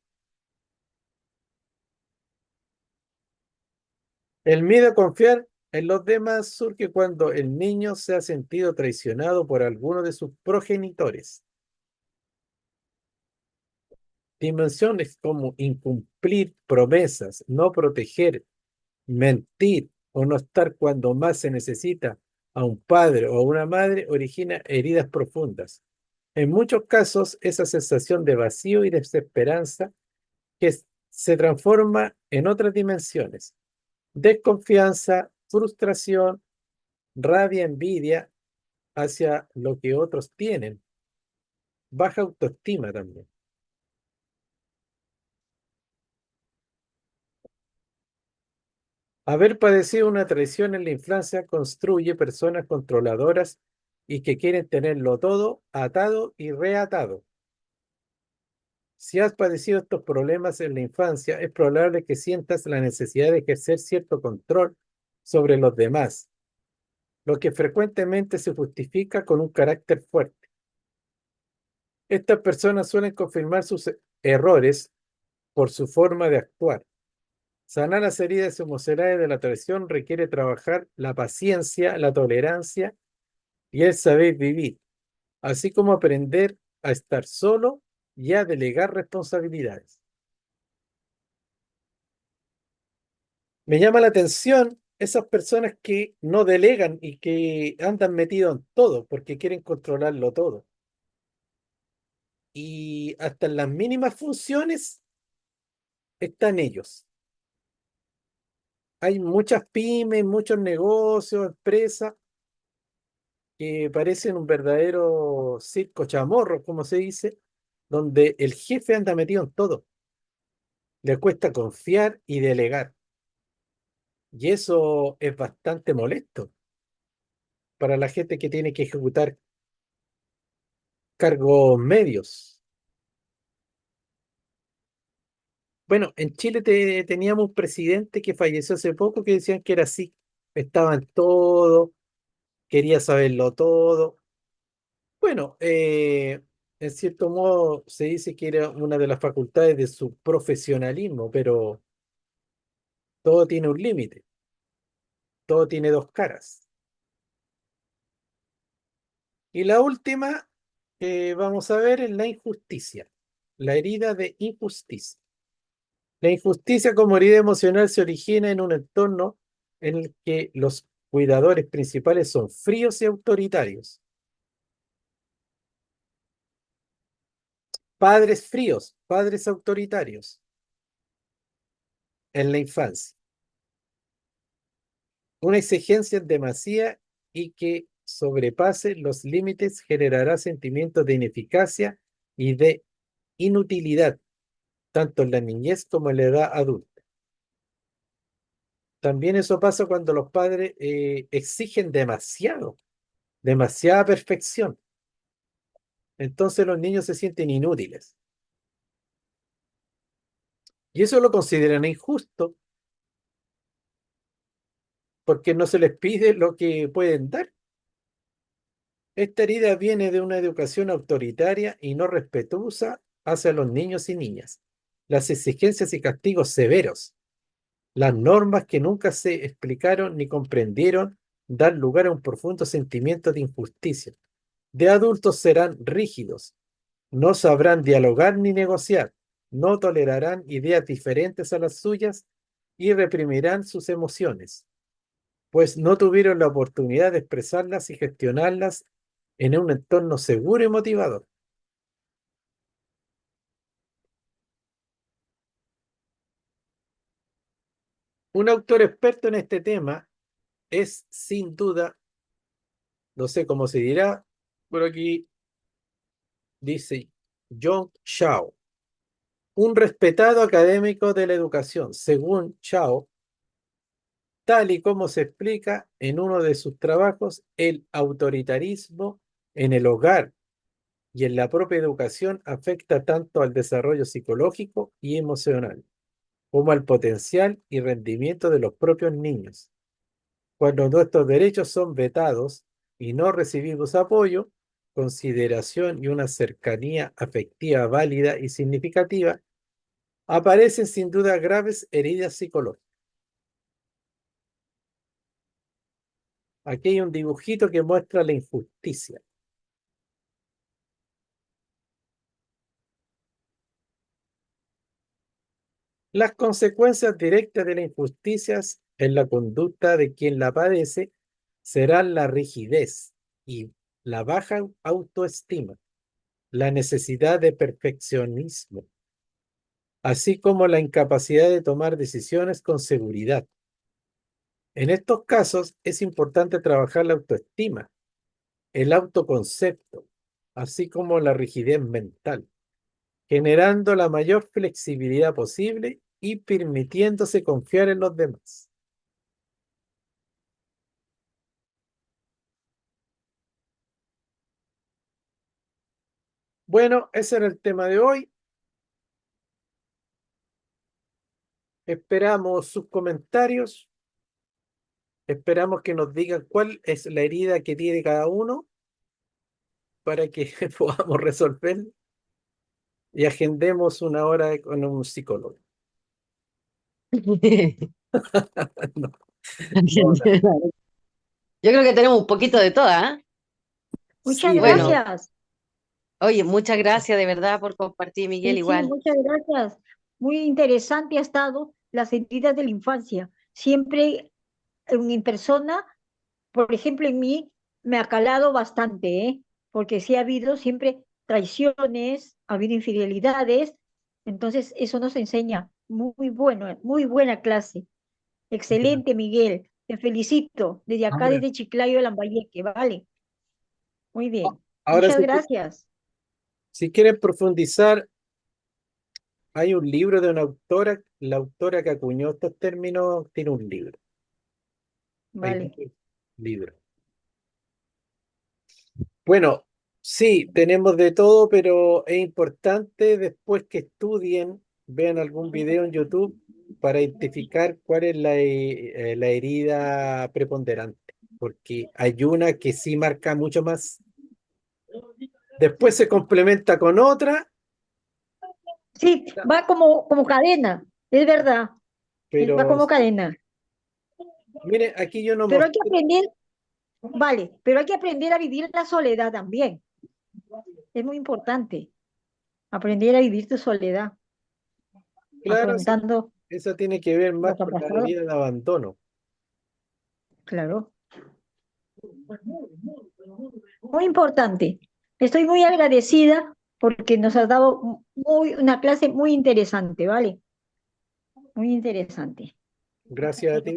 El miedo a confiar en los demás surge cuando el niño se ha sentido traicionado por alguno de sus progenitores. Dimensiones como incumplir promesas, no proteger, mentir o no estar cuando más se necesita a un padre o a una madre origina heridas profundas. En muchos casos, esa sensación de vacío y desesperanza se transforma en otras dimensiones: desconfianza, frustración, rabia, envidia hacia lo que otros tienen, baja autoestima también. Haber padecido una traición en la infancia construye personas controladoras y que quieren tenerlo todo atado y reatado. Si has padecido estos problemas en la infancia, es probable que sientas la necesidad de ejercer cierto control sobre los demás, lo que frecuentemente se justifica con un carácter fuerte. Estas personas suelen confirmar sus errores por su forma de actuar. Sanar las heridas emocionales de la traición requiere trabajar la paciencia, la tolerancia y el saber vivir, así como aprender a estar solo y a delegar responsabilidades. Me llama la atención esas personas que no delegan y que andan metidos en todo porque quieren controlarlo todo. Y hasta en las mínimas funciones están ellos. Hay muchas pymes, muchos negocios, empresas que parecen un verdadero circo chamorro, como se dice, donde el jefe anda metido en todo. Le cuesta confiar y delegar. Y eso es bastante molesto para la gente que tiene que ejecutar cargos medios. Bueno, en Chile teníamos un presidente que falleció hace poco que decían que era así. Estaba en todo, quería saberlo todo. Bueno, en cierto modo se dice que era una de las facultades de su profesionalismo, pero todo tiene un límite, todo tiene dos caras. Y la última que vamos a ver es la injusticia, la herida de injusticia. La injusticia como herida emocional se origina en un entorno en el que los cuidadores principales son fríos y autoritarios. Padres fríos, padres autoritarios en la infancia. Una exigencia demasiada y que sobrepase los límites generará sentimientos de ineficacia y de inutilidad, tanto en la niñez como en la edad adulta. También eso pasa cuando los padres exigen demasiado, demasiada perfección. Entonces los niños se sienten inútiles. Y eso lo consideran injusto porque no se les pide lo que pueden dar. Esta herida viene de una educación autoritaria y no respetuosa hacia los niños y niñas. Las exigencias y castigos severos, las normas que nunca se explicaron ni comprendieron, dan lugar a un profundo sentimiento de injusticia. De adultos serán rígidos, no sabrán dialogar ni negociar, no tolerarán ideas diferentes a las suyas y reprimirán sus emociones, pues no tuvieron la oportunidad de expresarlas y gestionarlas en un entorno seguro y motivador. Un autor experto en este tema es, sin duda, no sé cómo se dirá, por aquí dice John Shaw, un respetado académico de la educación. Según Shaw, tal y como se explica en uno de sus trabajos, el autoritarismo en el hogar y en la propia educación afecta tanto al desarrollo psicológico y emocional, como al potencial y rendimiento de los propios niños. Cuando nuestros derechos son vetados y no recibimos apoyo, consideración y una cercanía afectiva válida y significativa, aparecen sin duda graves heridas psicológicas. Aquí hay un dibujito que muestra la injusticia. Las consecuencias directas de las injusticias en la conducta de quien la padece serán la rigidez y la baja autoestima, la necesidad de perfeccionismo, así como la incapacidad de tomar decisiones con seguridad. En estos casos es importante trabajar la autoestima, el autoconcepto, así como la rigidez mental, generando la mayor flexibilidad posible y permitiéndose confiar en los demás. Bueno, ese era el tema de hoy. Esperamos sus comentarios. Esperamos que nos digan cuál es la herida que tiene cada uno para que podamos resolver y agendemos una hora con un psicólogo. No, no, Yo creo que tenemos un poquito de todas, ¿eh? Muchas sí, Bueno, pero gracias. oye, muchas gracias de verdad por compartir, Miguel, Sí, sí, igual. muchas gracias. Muy interesante ha estado las heridas de la infancia. Siempre en persona, por ejemplo, en mí me ha calado bastante, ¿eh? Porque sí ha habido siempre traiciones, ha habido infidelidades. Entonces, eso nos enseña. Muy bueno, muy buena clase. Excelente, Miguel. Te felicito desde acá, ahora, desde Chiclayo, Lambayeque, ¿vale? Muy bien. ahora Muchas sí, gracias. si quieren profundizar, hay un libro de una autora, la autora que acuñó estos términos tiene un libro. Hay Vale. varios libros. Bueno, sí, tenemos de todo, pero es importante después que estudien, vean algún video en YouTube para identificar cuál es la herida preponderante, porque hay una que sí marca mucho más. Después se complementa con otra, Sí, va como cadena, es verdad, va pero como cadena. mire, aquí yo no Pero hay que mostré, aprender, vale, pero hay que aprender a vivir la soledad también. Es muy importante aprender a vivir tu soledad, claro, afrontando esa tiene que ver lo más que ha con la pasado. herida de abandono. Claro, muy importante. Estoy muy agradecida porque nos has dado una clase muy interesante, ¿vale? Muy interesante. Gracias a ti.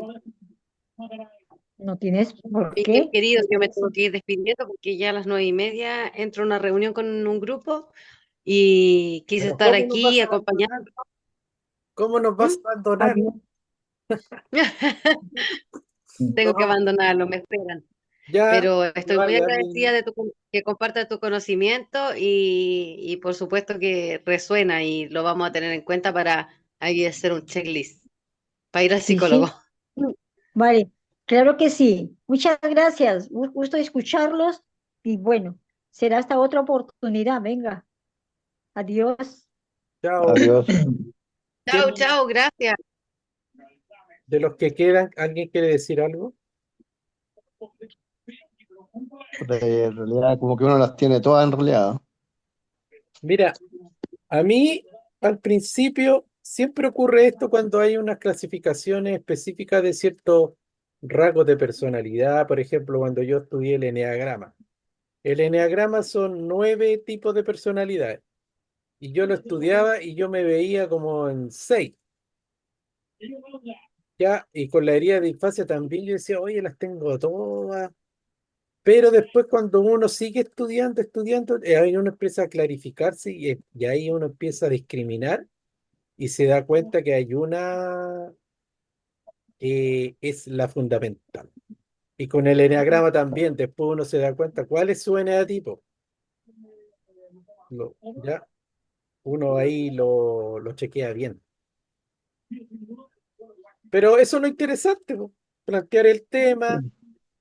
No tienes por Miguel, qué. querido, yo me tengo que ir despidiendo porque ya a las 9:30 entro a una reunión con un grupo y quise Pero estar aquí acompañando. ¿cómo nos vas ¿Mm? a abandonar? Adiós. Tengo que No, abandonarlo, me esperan. ya, Pero estoy muy vale, agradecida de que compartas tu conocimiento y por supuesto que resuena y lo vamos a tener en cuenta para ahí hacer un checklist, para ir al Sí, psicólogo. sí. Vale, claro que sí. Muchas gracias. Un gusto escucharlos y bueno, será hasta otra oportunidad. Venga, adiós. chao. Adiós. Chao, ¿Quién chao, gracias. de los que quedan, alguien quiere decir algo? En realidad, como que uno las tiene todas en realidad. Mira, a mí al principio siempre ocurre esto cuando hay unas clasificaciones específicas de ciertos rasgos de personalidad. Por ejemplo, cuando yo estudié el eneagrama. El eneagrama son 9 tipos de personalidades y yo lo estudiaba y yo me veía como en 6. Ya, y con la herida de infancia también yo decía, oye, las tengo todas. Pero después cuando uno sigue estudiando, ahí uno empieza a clarificarse y ahí uno empieza a discriminar y se da cuenta que hay una que es la fundamental. Y con el eneagrama también, después uno se da cuenta cuál es su eneatipo. Ya, uno ahí lo chequea bien. Pero eso es lo interesante, po, plantear el tema,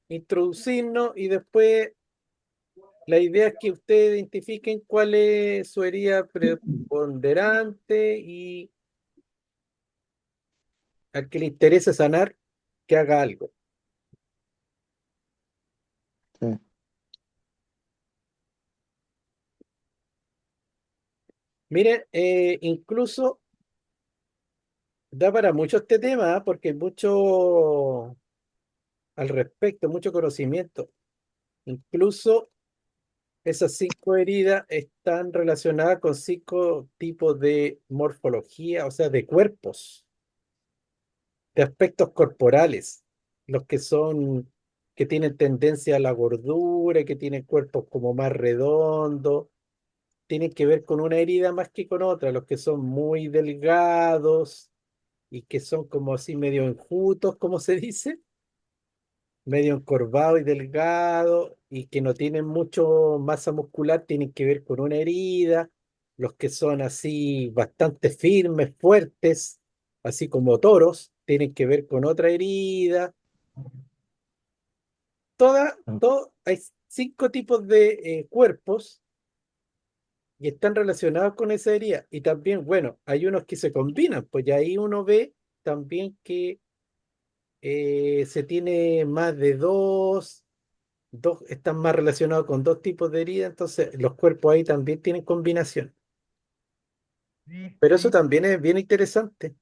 introducirnos y después la idea es que ustedes identifiquen cuál es su herida preponderante y al que le interese sanar, que haga algo. Sí. Miren, incluso da para mucho este tema, ¿ah? Porque hay mucho al respecto, mucho conocimiento. Incluso esas 5 heridas están relacionadas con 5 tipos de morfología, o sea, de cuerpos, de aspectos corporales, los que tienen tendencia a la gordura, que tienen cuerpos como más redondos, tienen que ver con una herida más que con otra, los que son muy delgados y que son como así medio enjutos, como se dice, medio encorvado y delgado y que no tienen mucho masa muscular, tienen que ver con una herida. Los que son así bastante firmes, fuertes, así como toros, tienen que ver con otra herida. Hay 5 tipos de cuerpos y están relacionados con esa herida. Y también, bueno, hay unos que se combinan, pues ya ahí uno ve también que se tiene más de dos están más relacionados con 2 tipos de herida, entonces los cuerpos ahí también tienen combinación. Pero eso también es bien interesante.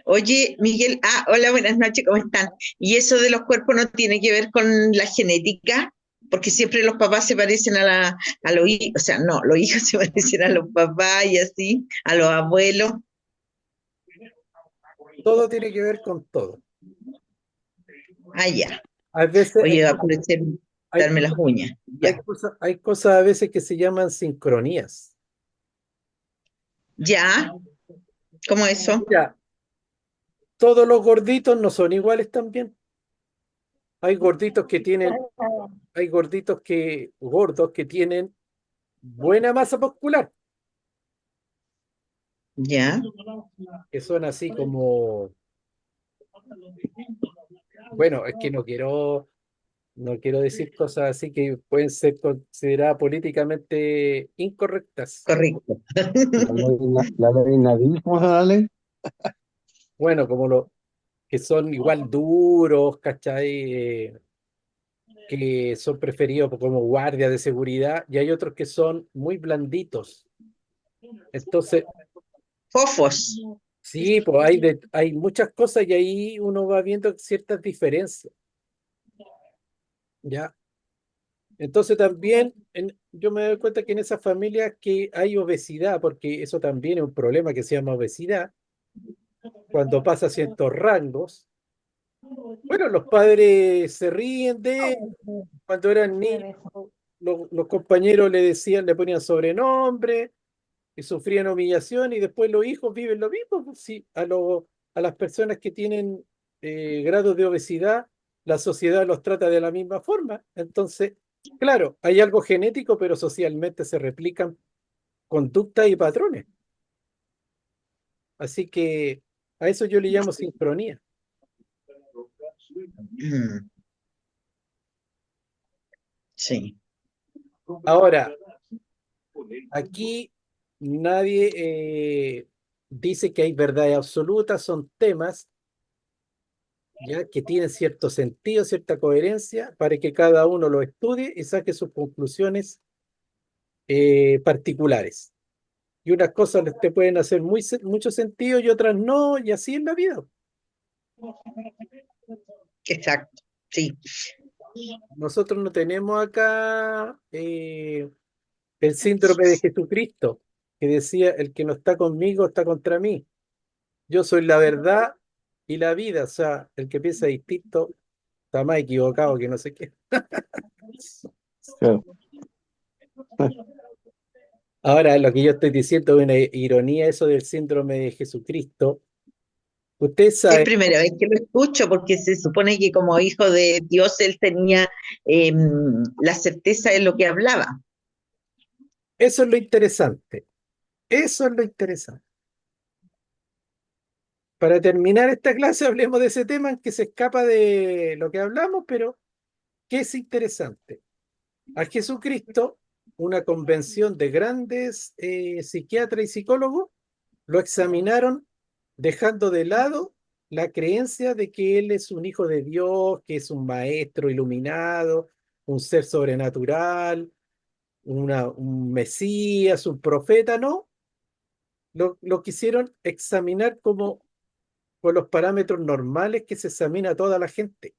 Oye, Miguel, hola, buenas noches, ¿cómo están? ¿Y eso de los cuerpos no tiene que ver con la genética? Porque siempre los papás se parecen a los hijos, o sea, no, los hijos se parecen a los papás y así, a los abuelos. Todo tiene que ver con todo. Ah, ya. A veces Oye, va a parecer hay, darme las uñas. Ya. hay cosas a veces que se llaman sincronías. Ya, ¿cómo eso? Mira, todos los gorditos no son iguales también. Hay gorditos que tienen, hay gordos que tienen buena masa muscular, Ya, que son así como, bueno, es que no quiero decir cosas así que pueden ser consideradas políticamente incorrectas. correcto. La ley Nabil, ¿cómo se llama la ley? Bueno, como los que son igual duros, ¿cachai? Que son preferidos como guardias de seguridad, y hay otros que son muy blanditos. Entonces, Fofos. sí, pues hay muchas cosas y ahí uno va viendo ciertas diferencias, ¿ya? Entonces también yo me doy cuenta que en esas familias que hay obesidad, porque eso también es un problema que se llama obesidad, cuando pasa ciertos rangos, bueno, los padres se ríen de él. Cuando eran niños, los compañeros le decían, le ponían sobrenombre y sufrían humillación y después los hijos viven lo mismo. Pues sí, a las personas que tienen grados de obesidad, la sociedad los trata de la misma forma. Entonces, claro, hay algo genético, pero socialmente se replican conductas y patrones. Así que a eso yo le llamo sincronía. Mm, sí, Ahora, aquí nadie dice que hay verdades absolutas, son temas ya que tienen cierto sentido, cierta coherencia, para que cada uno lo estudie y saque sus conclusiones particulares. Y unas cosas te pueden hacer mucho sentido y otras no, y así es la vida. exacto. Sí. Nosotros no tenemos acá el síndrome de Jesucristo, que decía, el que no está conmigo está contra mí. Yo soy la verdad y la vida, o sea, el que piensa distinto está más equivocado que no sé qué. Claro. Ahora, lo que yo estoy diciendo es una ironía, eso del síndrome de Jesucristo. Usted Es sabe, primera vez que lo escucho porque se supone que como hijo de Dios él tenía la certeza de lo que hablaba. eso es lo interesante. Eso es lo interesante. Para terminar esta clase, hablemos de ese tema en que se escapa de lo que hablamos, pero que es interesante. A Jesucristo, una convención de grandes psiquiatras y psicólogos lo examinaron dejando de lado la creencia de que él es un hijo de Dios, que es un maestro iluminado, un ser sobrenatural, un mesías, un profeta, no. Lo quisieron examinar como con los parámetros normales que se examina a toda la gente.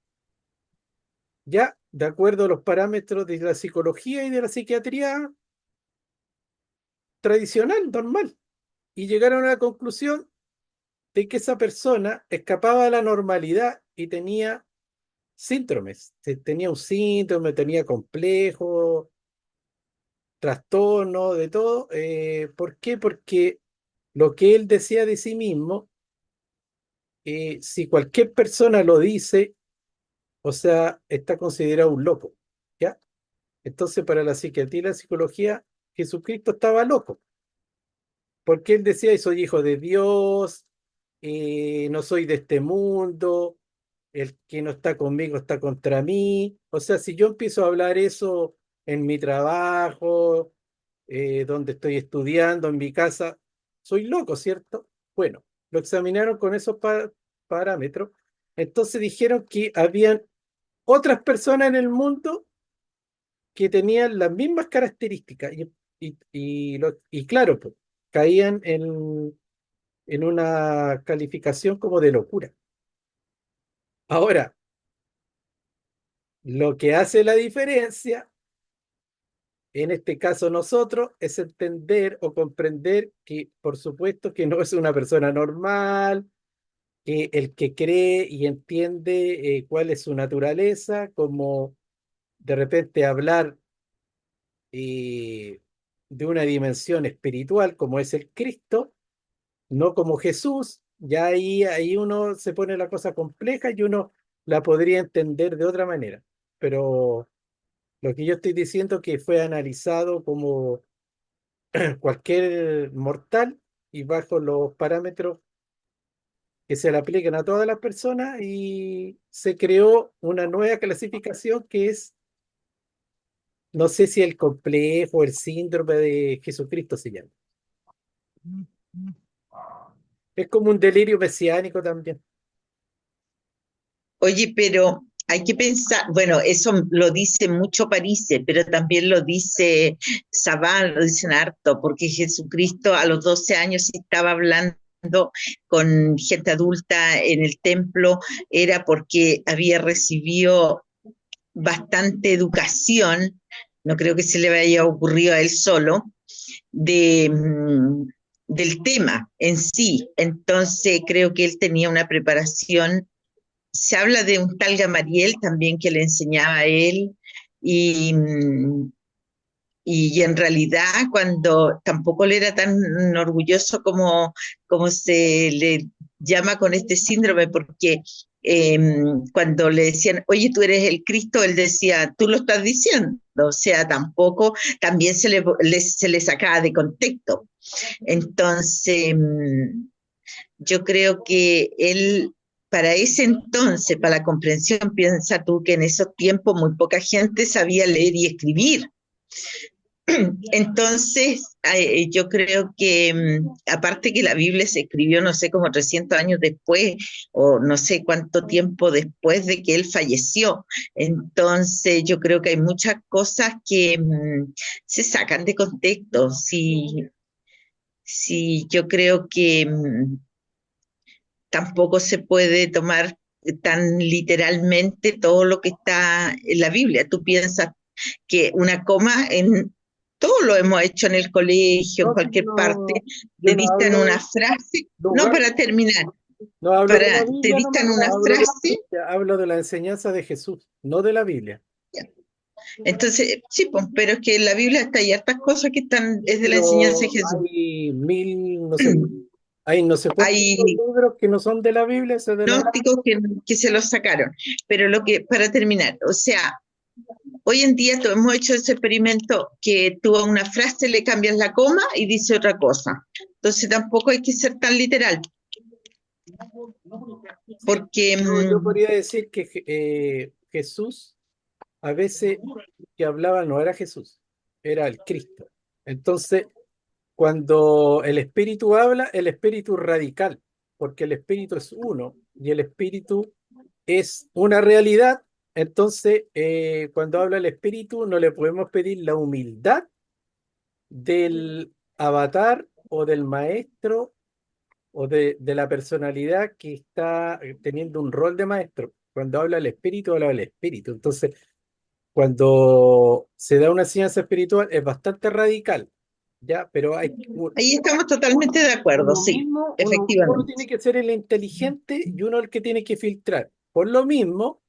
Ya, de acuerdo a los parámetros de la psicología y de la psiquiatría tradicional, normal. Y llegaron a la conclusión de que esa persona escapaba de la normalidad y tenía síndromes. Tenía un síndrome, tenía complejo, trastorno, de todo. ¿Por qué? Porque lo que él decía de sí mismo, si cualquier persona lo dice, o sea, está considerado un loco, ¿ya? Entonces, para la psiquiatría y la psicología, Jesucristo estaba loco, porque él decía, soy hijo de Dios, no soy de este mundo, el que no está conmigo está contra mí. O sea, si yo empiezo a hablar eso en mi trabajo, donde estoy estudiando, en mi casa, soy loco, ¿cierto? Bueno, lo examinaron con esos parámetros. Entonces dijeron que habían otras personas en el mundo que tenían las mismas características y claro, pues, caían en una calificación como de locura. Ahora, lo que hace la diferencia, en este caso nosotros, es entender o comprender que, por supuesto, que no es una persona normal, que el que cree y entiende cuál es su naturaleza, como de repente hablar de una dimensión espiritual como es el Cristo, no como Jesús, ya ahí uno se pone la cosa compleja y uno la podría entender de otra manera. Pero lo que yo estoy diciendo que fue analizado como cualquier mortal y bajo los parámetros que se le aplican a todas las personas y se creó una nueva clasificación que es, no sé si el complejo, el síndrome de Jesucristo se llama. Es como un delirio mesiánico también. Oye, pero hay que pensar, bueno, eso lo dice mucho Parise, pero también lo dice Sabán, lo dicen harto, porque Jesucristo a los 12 años si estaba hablando con gente adulta en el templo, era porque había recibido bastante educación, no creo que se le haya ocurrido a él solo, de, del tema en sí. Entonces creo que él tenía una preparación. Se habla de un tal Gamaliel también que le enseñaba a él y, y en realidad cuando tampoco le era tan orgulloso como se le llama con este síndrome, porque eh, cuando le decían, oye, tú eres el Cristo, él decía, tú lo estás diciendo, o sea, tampoco, también se le sacaba de contexto. Entonces, yo creo que él, para ese entonces, para la comprensión, piensa tú que en esos tiempos muy poca gente sabía leer y escribir. Entonces, yo creo que, aparte que la Biblia se escribió, no sé, como 300 años después, o no sé cuánto tiempo después de que él falleció, entonces yo creo que hay muchas cosas que se sacan de contexto. Sí, sí, yo creo que tampoco se puede tomar tan literalmente todo lo que está en la Biblia. Tú piensas que una coma en todo lo hemos hecho en el colegio, en No, cualquier parte, yo te no dictan hablo una de frase, no lugar, para terminar, no hablo de la te Biblia nomás, dictan una frase, hablo de la enseñanza de Jesús, no de la Biblia. entonces, sí, pues, pero es que en la Biblia está hay hartas cosas que están, es de la enseñanza de Pero Jesús. hay hay no sé cuántos Hay libros que no son de la Biblia, eso es de la... gnósticos que se los sacaron, pero lo que, para terminar, o sea, hoy en día hemos hecho ese experimento que tú a una frase le cambias la coma y dice otra cosa. Entonces tampoco hay que ser tan literal, porque Yo podría decir que Jesús, a veces que hablaba no era Jesús, era el Cristo. Entonces, cuando el espíritu habla, el espíritu es radical, porque el espíritu es uno y el espíritu es una realidad. Entonces, cuando habla el espíritu, no le podemos pedir la humildad del avatar o del maestro o de la personalidad que está teniendo un rol de maestro. Cuando habla el espíritu, habla del espíritu. Entonces, cuando se da una enseñanza espiritual es bastante radical, ¿ya? Pero Ahí estamos totalmente de acuerdo, uno sí, mismo, uno efectivamente. tiene que ser el inteligente y uno el que tiene que filtrar. Por lo mismo,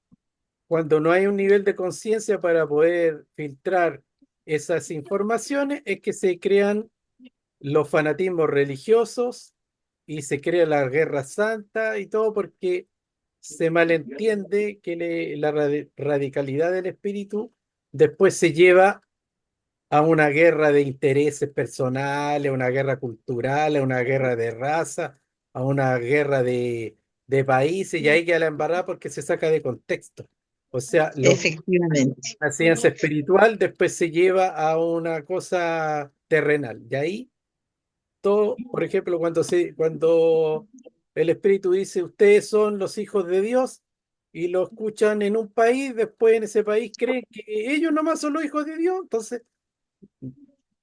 cuando no hay un nivel de conciencia para poder filtrar esas informaciones, es que se crean los fanatismos religiosos y se crea la guerra santa y todo porque se malentiende que la radicalidad del espíritu después se lleva a una guerra de intereses personales, a una guerra cultural, a una guerra de raza, a una guerra de países, y ahí queda la embarrada porque se saca de contexto. O sea, Efectivamente. la ciencia espiritual después se lleva a una cosa terrenal. Y ahí todo, por ejemplo, cuando el espíritu dice ustedes son los hijos de Dios y lo escuchan en un país, después en ese país creen que ellos nomás son los hijos de Dios, entonces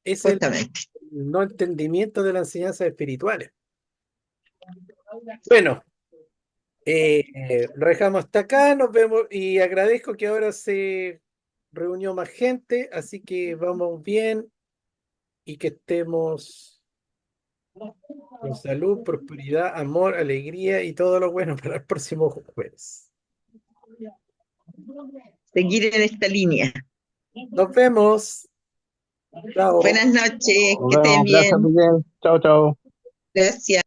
es el Justamente. no entendimiento de las enseñanzas espirituales. Bueno, lo dejamos hasta acá, nos vemos y agradezco que ahora se reunió más gente, así que vamos bien y que estemos con salud, prosperidad, amor, alegría y todo lo bueno para el próximo jueves. Seguir en esta línea. Nos vemos. Chao. Buenas noches, Nos que estén vemos. Gracias, bien. Miguel. Chao, chao. Gracias.